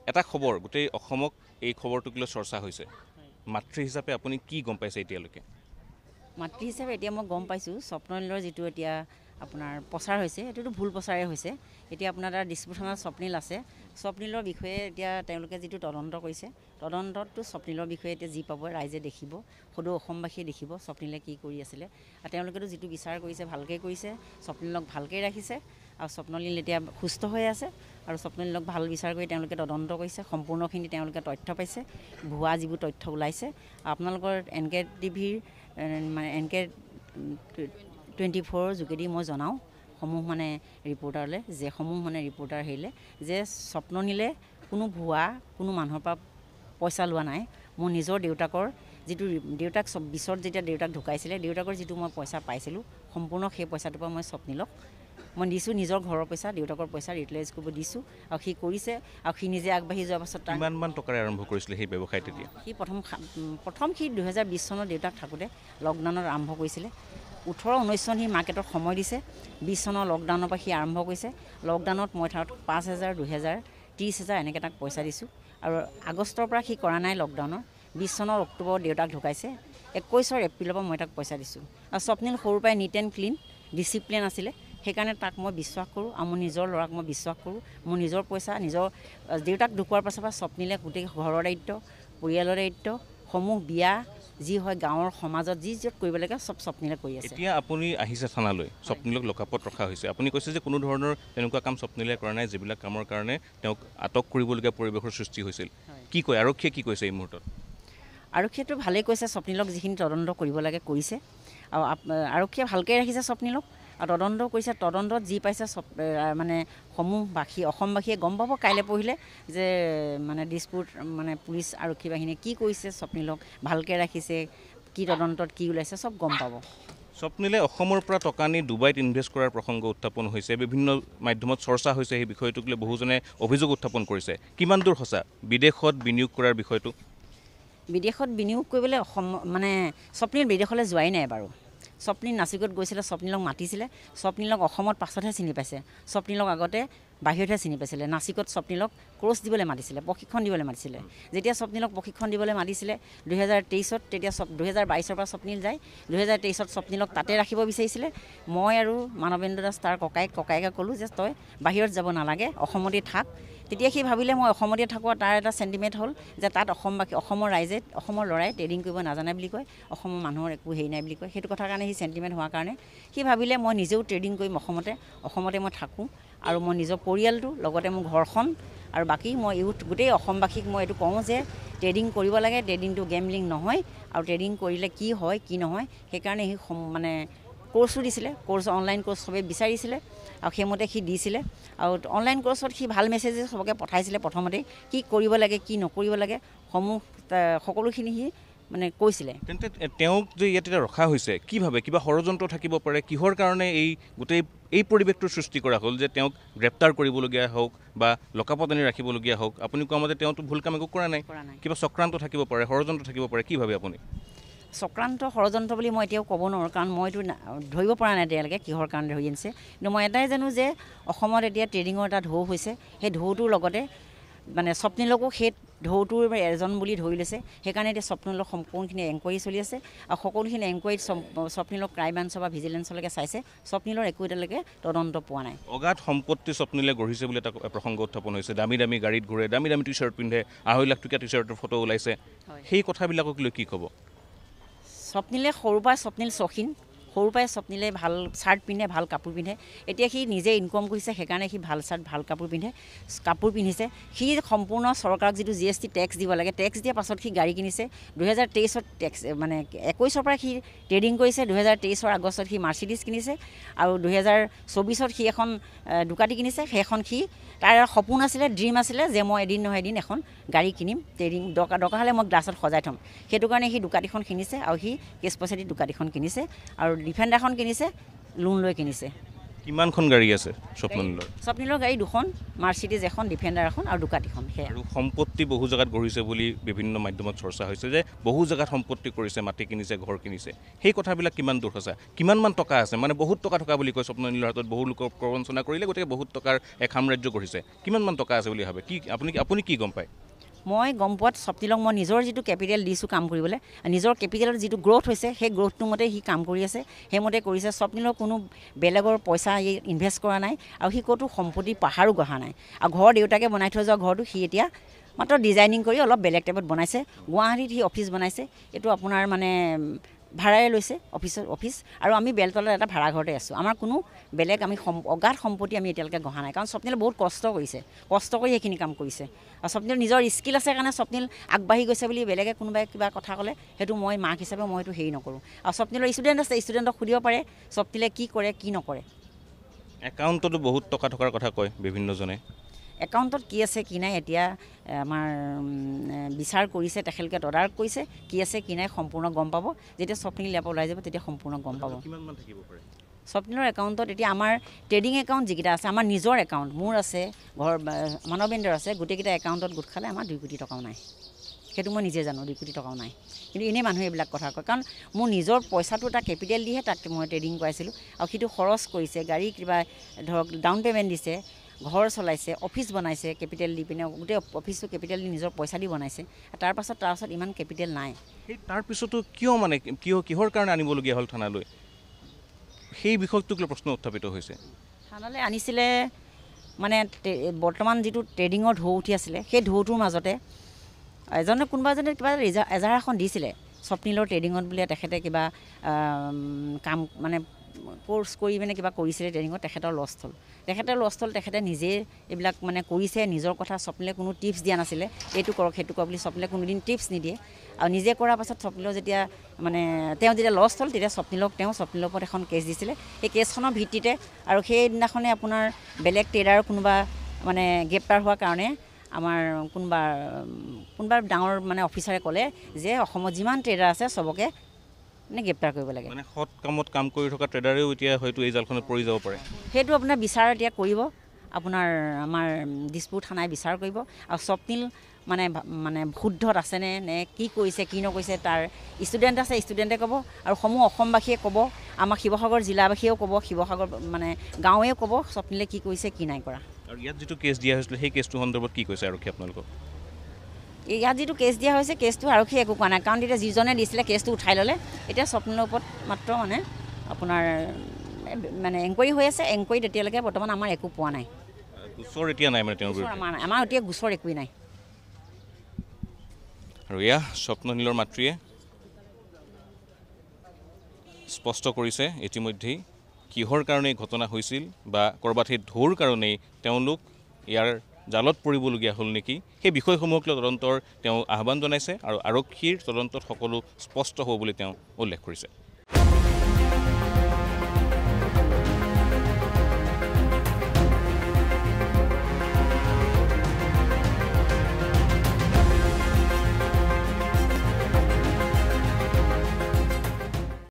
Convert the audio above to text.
এটা খবৰ গোটেই অসমক এই খবৰটোক লৈ চৰ্চা হৈছে মাতৃ হিচাপে আপুনি কি গম পাইছে এতিয়ালৈকে মাতৃ হিচাপে এতিয়া মই গম পাইছোঁ স্বপ্ননীলৰ যিটো এতিয়া আপোনাৰ প্ৰচাৰ হৈছে সেইটোতো ভুল প্ৰচাৰেই হৈছে এতিয়া আপোনাৰ তাৰ দিছপুৰ থানাত স্বপ্নিল আছে স্বপ্নিলৰ বিষয়ে এতিয়া তেওঁলোকে যিটো তদন্ত কৰিছে তদন্তততো স্বপ্নিলৰ বিষয়ে এতিয়া যি পাব ৰাইজে দেখিব সদৌ অসমবাসীয়ে দেখিব স্বপ্নিলে কি কৰি আছিলে আৰু তেওঁলোকেতো যিটো বিচাৰ কৰিছে ভালকৈ কৰিছে স্বপ্নিলক ভালকৈ ৰাখিছে আৰু স্বপ্নলীল এতিয়া সুস্থ হৈ আছে আৰু স্বপ্নলীলক ভাল বিচাৰ কৰি তেওঁলোকে তদন্ত কৰিছে সম্পূৰ্ণখিনি তেওঁলোকে তথ্য পাইছে ভুৱা যিবোৰ তথ্য ওলাইছে আপোনালোকৰ NK TVৰ মানে NK 24 যোগেদি মই জনাওঁ সমূহ মানে ৰিপৰ্টাৰলৈ যে সমূহ মানে ৰিপৰ্টাৰ হেৰিলে যে স্বপ্ননীলে কোনো ভুৱা কোনো মানুহৰ পৰা পইচা লোৱা নাই মোৰ নিজৰ দেউতাকৰ যিটো দেউতাক বিছত যেতিয়া দেউতাক ঢুকাইছিলে দেউতাকৰ যিটো মই পইচা পাইছিলোঁ সম্পূৰ্ণ সেই পইচাটোৰ পৰা মই স্বপ্নিলক মই দিছোঁ নিজৰ ঘৰৰ পইচা দেউতাকৰ পইচা ইউটিলাইজ কৰিব দিছোঁ আৰু সি কৰিছে আৰু সি নিজে আগবাঢ়ি যোৱাৰ পাছত কিমানমান টকাৰে আৰম্ভ কৰিছিলে সেই ব্যৱসায় তেতিয়া সি প্ৰথম সি 2020 চনত দেউতাক থাকোঁতে লকডাউনত আৰম্ভ কৰিছিলে 18-19 চন সি মাৰ্কেটত সময় দিছে 20 চনৰ লকডাউনৰ পৰা সি আৰম্ভ কৰিছে লকডাউনত মই তাত 5,000 2,000 30,000 এনেকৈ তাক পইচা দিছোঁ আৰু আগষ্টৰ পৰা সি কৰা নাই লকডাউনৰ 20 চনৰ অক্টোবৰত দেউতাক ঢুকাইছে 21 এপ্ৰিলৰ পৰা মই তাক পইচা দিছোঁ আৰু স্বপ্নিল সৰুৰ পৰাই নিট এণ্ড ক্লিন ডিচিপ্লিন আছিলে সেইকাৰণে তাক মই বিশ্বাস কৰোঁ আৰু মোৰ নিজৰ ল'ৰাক মই বিশ্বাস কৰোঁ মোৰ নিজৰ পইচা নিজৰ দেউতাক ঢুকোৱাৰ পাছৰ পৰা স্বপ্নিলে গোটেই ঘৰৰ দায়িত্ব পৰিয়ালৰ দায়িত্ব সমূহ বিয়া যি হয় গাঁৱৰ সমাজত যি য'ত কৰিব লাগে চব স্বপ্নিলে কৰি আছে এতিয়া আপুনি আহিছে থানালৈ স্বপ্নিলক লকআপত ৰখা হৈছে আপুনি কৈছে যে কোনো ধৰণৰ তেনেকুৱা কাম স্বপ্নিলে কৰা নাই যিবিলাক কামৰ কাৰণে তেওঁক আটক কৰিবলগীয়া পৰিৱেশৰ সৃষ্টি হৈছিল কি কয় আৰক্ষীয়ে কি কৈছে এই মুহূৰ্তত আৰক্ষীয়েতো ভালেই কৈছে স্বপ্নিলক যিখিনি তদন্ত কৰিব লাগে কৰিছে আৰু আৰক্ষীয়ে ভালকৈ ৰাখিছে স্বপ্নিলক আৰু তদন্ত কৰিছে তদন্তত যি পাইছে মানে সমূহবাসী অসমবাসীয়ে গম পাব কাইলৈ পঢ়িলে যে মানে দিছপুৰ মানে পুলিচ আৰক্ষী বাহিনীয়ে কি কৰিছে স্বপ্নিলক ভালকৈ ৰাখিছে কি তদন্তত কি ওলাইছে চব গম পাব স্বপ্নিলে অসমৰ পৰা টকা নি ডুবাইত ইনভেষ্ট কৰাৰ প্ৰসংগ উত্থাপন হৈছে বিভিন্ন মাধ্যমত চৰ্চা হৈছে সেই বিষয়টোক লৈ বহুজনে অভিযোগ উত্থাপন কৰিছে কিমান দূৰ সঁচা বিদেশত বিনিয়োগ কৰাৰ বিষয়টো বিদেশত বিনিয়োগ কৰিবলৈ মানে স্বপ্নিল বিদেশলৈ যোৱাই নাই বাৰু স্বপ্নিল নাচিকত গৈছিলে স্বপ্নিলক মাতিছিলে স্বপ্নিলক অসমত পাছতহে চিনি পাইছে স্বপ্নিলক আগতে বাহিৰতহে চিনি পাইছিলে নাচিকত স্বপ্নিলক ক্ৰছ দিবলৈ মাতিছিলে প্ৰশিক্ষণ দিবলৈ মাতিছিলে যেতিয়া স্বপ্নিলক প্ৰশিক্ষণ দিবলৈ মাতিছিলে 2023ত তেতিয়া 2022ৰ পৰা স্বপ্নিল যায় 2023ত স্বপ্নিলক তাতে ৰাখিব বিচাৰিছিলে মই আৰু মানৱেন্দ্ৰ দাস তাৰ ককায়েকে ক'লোঁ যে তই বাহিৰত যাব নালাগে অসমতে থাক তেতিয়া সি ভাবিলে মই অসমতে থাকোঁ তাৰ এটা চেণ্টিমেণ্ট হ'ল যে তাত অসমবাসী অসমৰ ৰাইজে অসমৰ ল'ৰাই ট্ৰেডিং কৰিব নাজানে বুলি কয় অসমৰ মানুহৰ একো হেৰি নাই বুলি কয় সেইটো কথাৰ কাৰণে সি চেণ্টিমেণ্ট হোৱাৰ কাৰণে সি ভাবিলে মই নিজেও ট্ৰেডিং কৰিম অসমতে মই থাকোঁ আৰু মই নিজৰ পৰিয়ালটো লগতে মোৰ ঘৰখন আৰু বাকী মই গোটেই অসমবাসীক মই এইটো কওঁ যে ট্ৰেডিং কৰিব লাগে ট্ৰেডিংটো গেমলিং নহয় আৰু ট্ৰেডিং কৰিলে কি হয় কি নহয় সেইকাৰণে সি মানে কোৰ্চো দিছিলে অনলাইন কোৰ্চ চবেই বিচাৰিছিলে আৰু সেইমতে সি দিছিলে আৰু অনলাইন কোৰ্চত সি ভাল মেছেজেছ চবকে পঠাইছিলে প্ৰথমতেই কি কৰিব লাগে কি নকৰিব লাগে সকলোখিনি সি মানে কৈছিলে তেন্তে তেওঁক যে ইয়াত এতিয়া ৰখা হৈছে কি ভাবে কিবা ষড়যন্ত্ৰ থাকিব পাৰে কিহৰ কাৰণে এই পৰিৱেশটোৰ সৃষ্টি কৰা হ'ল যে তেওঁক গ্ৰেপ্তাৰ কৰিবলগীয়া হওক বা লকআপত আনি ৰাখিবলগীয়া হওক আপুনি কোৱা মতে তেওঁতো ভুল কাম একো কৰা নাই কিবা চক্ৰান্ত থাকিব পাৰে ষড়যন্ত্ৰ থাকিব পাৰে কি ভাবে আপুনি চক্ৰান্ত ষড়যন্ত্ৰ বুলি মই এতিয়াও ক'ব নোৱাৰোঁ কাৰণ মইতো ধৰিব পৰা নাই এতিয়ালৈকে কিহৰ কাৰণে ধৰি আনিছে কিন্তু মই এটাই জানো যে অসমত এতিয়া ট্ৰেডিঙৰ এটা ঢৌ হৈছে সেই ঢৌটোৰ লগতে মানে স্বপ্নিলকো সেই ঢৌটোৰ এজন বুলি ধৰি লৈছে সেইকাৰণে এতিয়া স্বপ্নিলক সম্পূৰ্ণখিনি এনকুৱাৰী চলি আছে আৰু সকলোখিনি এনকুৱাৰীত স্বপ্নিলক ক্ৰাইম ব্ৰাঞ্চ বা ভিজিলেঞ্চলৈকে চাইছে স্বপ্নিলৰ একো এতিয়ালৈকে তদন্ত পোৱা নাই অগাধ সম্পত্তি স্বপ্নিলে গঢ়িছে বুলি এটা প্ৰসংগ উত্থাপন হৈছে দামী দামী গাড়ীত ঘূৰে দামী দামী টি চাৰ্ট পিন্ধে 2.5 লাখ টকীয়া টি চাৰ্টৰ ফটো ওলাইছে সেই কথাবিলাকক লৈ কি ক'ব স্বপ্নিলে সৰুৰ পৰাই স্বপ্নিল চখিন সৰুৰ পৰাই স্বপ্নিলে ভাল চাৰ্ট পিন্ধে ভাল কাপোৰ পিন্ধে এতিয়া সি নিজে ইনকম কৰিছে সেইকাৰণে সি ভাল চাৰ্ট ভাল কাপোৰ পিন্ধিছে সি সম্পূৰ্ণ চৰকাৰক যিটো GST টেক্স দিব লাগে টেক্স দিয়াৰ পাছত সি গাড়ী কিনিছে 2023ত টেক্স মানে 21ৰ পৰা সি ট্ৰেডিং কৰিছে 2023ৰ আগষ্টত সি মাৰ্চিডিজ কিনিছে আৰু 2024ত সি এখন ডুকাটি কিনিছে সেইখন সি তাৰ সপোন আছিলে ড্ৰিম আছিলে যে মই এদিন নহয় এদিন এখন গাড়ী কিনিম ট্ৰেডিং দৰকাৰ হ'লে মই গ্লাছত সজাই থ'ম সেইটো কাৰণে সি ডুকাটিখন কিনিছে আৰু সি কেছ পইচা দি ডুকাটিখন কিনিছে আৰু ডিফেণ্ডাৰখন কিনিছে লোন লৈ কিনিছে কিমানখন গাড়ী আছে স্বপ্ননীলৰ? স্বপ্নীলৰ গাড়ী 2খন, মাৰ্চিডিজ এখন, ডিফেণ্ডাৰ এখন আৰু দুকাটিখন। সেয়া আৰু সম্পত্তি বহু জেগাত গঢ়িছে বুলি বিভিন্ন মাধ্যমত চৰ্চা হৈছে যে বহু জেগাত সম্পত্তি কৰিছে, মাটি কিনিছে, ঘৰ কিনিছে। সেই কথাবিলাক কিমান দূৰ সঁচা? কিমানমান টকা আছে? মানে বহুত টকা থকা বুলি কয় স্বপ্ননীলৰ হাতত, বহু লোকক প্ৰবঞ্চনা কৰিলে, গতিকে বহুত টকাৰ এক সাম্ৰাজ্য গঢ়িছে। কিমানমান টকা আছে বুলি ভাবে? কি আপুনি কি গম পায়? মই গম পোৱাত স্বপ্নীলক মই নিজৰ যিটো কেপিটেল দিছোঁ কাম কৰিবলৈ, নিজৰ কেপিটেলৰ যিটো গ্ৰ'থ হৈছে সেই গ্ৰ'থটোৰ মতে সি কাম কৰি আছে, সেইমতে কৰিছে। স্বপ্নীলৰ কোনো বেলেগৰ পইচা ইনভেষ্ট কৰা নাই আৰু সি ক'তো সম্পত্তি পাহাৰো গঢ়া নাই। আৰু ঘৰ দেউতাকে বনাই থৈ যোৱা ঘৰটো সি এতিয়া মাত্ৰ ডিজাইনিং কৰি অলপ বেলেগ টাইপত বনাইছে। গুৱাহাটীত সি অফিচ বনাইছে, এইটো আপোনাৰ মানে ভাড়াৰে লৈছে অফিচ। আৰু আমি বেলতলাত এটা ভাড়া ঘৰতে আছোঁ। আমাৰ কোনো বেলেগ আমি অগাধ সম্পত্তি আমি এতিয়ালৈকে গঢ়া নাই, কাৰণ স্বপ্নীলে বহুত কষ্ট কৰিছে, কষ্ট কৰি সেইখিনি কাম কৰিছে। আৰু স্বপ্নীল নিজৰ স্কিল আছে কাৰণে স্বপ্নীল আগবাঢ়ি গৈছে বুলি বেলেগে কোনোবাই কিবা কথা ক'লে সেইটো মই মাক হিচাপে মই সেইটো হেৰি নকৰোঁ। আৰু স্বপ্নীলৰ ষ্টুডেণ্ট আছে, ষ্টুডেণ্টক সুধিব পাৰে স্বপ্নীলে কি কৰে কি নকৰে। একাউণ্টতো বহুত টকা থকাৰ কথা কয় বিভিন্নজনে। একাউণ্টত কি আছে কি নাই এতিয়া আমাৰ বিচাৰ কৰিছে, তেখেতলোকে তদাৰক কৰিছে, কি আছে কি নাই সম্পূৰ্ণ গম পাব। যেতিয়া স্বপ্নীল ইয়াৰ পৰা ওলাই যাব তেতিয়া সম্পূৰ্ণ গম পাব। কিমানমান থাকিব পাৰে? স্বপ্নীলৰ একাউণ্টত এতিয়া আমাৰ ট্ৰেডিং একাউণ্ট যিকেইটা আছে, আমাৰ নিজৰ একাউণ্ট, মোৰ আছে, ঘৰ মানৱেন্দ্ৰৰ আছে, গোটেইকেইটা একাউণ্টত গোট খালে আমাৰ 2 কোটি টকাও নাই। সেইটো মই নিজে জানো 2 কোটি টকাও নাই। কিন্তু এনেই মানুহে এইবিলাক কথা কয়, কাৰণ মোৰ নিজৰ পইচাটো এটা কেপিটেল দিহে তাক মই ট্ৰেডিং কৰাইছিলোঁ। আৰু সিটো খৰচ কৰিছে, গাড়ী কিবা ধৰক ডাউন পে'মেণ্ট দিছে, ঘৰ চলাইছে, অফিচ বনাইছে কেপিটেল দি পিনে, গোটেই অফিচটো কেপিটেল দি নিজৰ পইচা দি বনাইছে। তাৰ পাছত ইমান কেপিটেল নাই। সেই তাৰপিছতো কিহৰ কাৰণে আনিবলগীয়া হ'ল থানালৈ? সেই বিষয়টোক লৈ প্ৰশ্ন উত্থাপিত হৈছে। থানালৈ আনিছিলে মানে বৰ্তমান যিটো ট্ৰেডিঙৰ ঢৌ উঠি আছিলে, সেই ঢৌটোৰ মাজতে কোনোবা এজনে কিবা এজাহাৰ এখন দিছিলে স্বপ্নীলৰ ট্ৰেডিঙত বোলে তেখেতে কিবা কাম মানে কোৰ্চ কৰি মানে কিবা কৰিছিলে ট্ৰেডিঙত, তেখেতৰ লষ্ট হ'ল। তেখেতে নিজে এইবিলাক মানে কৰিছে, নিজৰ কথা স্বপ্নীলে কোনো টিপছ দিয়া নাছিলে, এইটো কৰক সেইটো কৰক বুলি স্বপ্নীলে কোনোদিন টিপছ নিদিয়ে। আৰু নিজে কৰাৰ পাছত স্বপ্নীলৰ যেতিয়া মানে তেওঁ যেতিয়া লষ্ট হ'ল তেতিয়া স্বপ্নীলৰ ওপৰত এখন কেছ দিছিলে। সেই কেছখনৰ ভিত্তিতে আৰু সেইদিনাখনে আপোনাৰ বেলেগ ট্ৰেডাৰ কোনোবা মানে গ্ৰেপ্তাৰ হোৱাৰ কাৰণে আমাৰ কোনোবা ডাঙৰ মানে অফিচাৰে ক'লে যে অসমত যিমান ট্ৰেডাৰ আছে চবকে মানে গ্ৰেপ্তাৰ কৰিব লাগে। মানে সৎ কামত কাম কৰি থকা ট্ৰেডাৰেও এতিয়া হয়তো এই জালখনত পৰি যাব পাৰে। সেইটো আপোনাৰ বিচাৰ এতিয়া কৰিব, আপোনাৰ আমাৰ দিছপুৰ থানাই বিচাৰ কৰিব। আৰু স্বপ্নীল মানে শুদ্ধত আছেনে নে কি কৰিছে কি নকৰিছে, তাৰ ষ্টুডেণ্ট আছে, ষ্টুডেণ্টে ক'ব। আৰু সমূহ অসমবাসীয়ে ক'ব, আমাৰ শিৱসাগৰ জিলাবাসীয়েও ক'ব, শিৱসাগৰ মানে গাঁৱেও ক'ব স্বপ্নীলে কি কৰিছে কি নাই কৰা। আৰু ইয়াত যিটো কেছ দিয়া হৈছিলে সেই কেছটো সন্দৰ্ভত কি কৈছে আৰক্ষী আপোনালোকক? ইয়াত যিটো কেছ দিয়া হৈছে কেছটো আৰক্ষীয়ে একো কোৱা নাই, কাৰণ এতিয়া যিজনে দিছিলে কেছটো উঠাই ল'লে। এতিয়া স্বপ্নীলৰ ওপৰত মাত্ৰ মানে আপোনাৰ মানে এনকুৱাৰী হৈ আছে। এনকুৱাৰীত এতিয়ালৈকে বৰ্তমান আমাৰ একো পোৱা নাই। গোচৰ এতিয়া নাই মানে তেওঁৰ বিৰুদ্ধে? আমাৰ এতিয়া গোচৰ একোৱেই নাই। আৰু এয়া স্বপ্ননীলৰ মাতৃয়ে স্পষ্ট কৰিছে ইতিমধ্যেই কিহৰ কাৰণে এই ঘটনা হৈছিল, বা ক'ৰবাত সেই ঢৌৰ কাৰণেই তেওঁলোক ইয়াৰ জালত পৰিবলগীয়া হ'ল নেকি, সেই বিষয়সমূহক লৈ তদন্তৰ তেওঁ আহ্বান জনাইছে। আৰু আৰক্ষীৰ তদন্তত সকলো স্পষ্ট হ'ব বুলি তেওঁ উল্লেখ কৰিছে।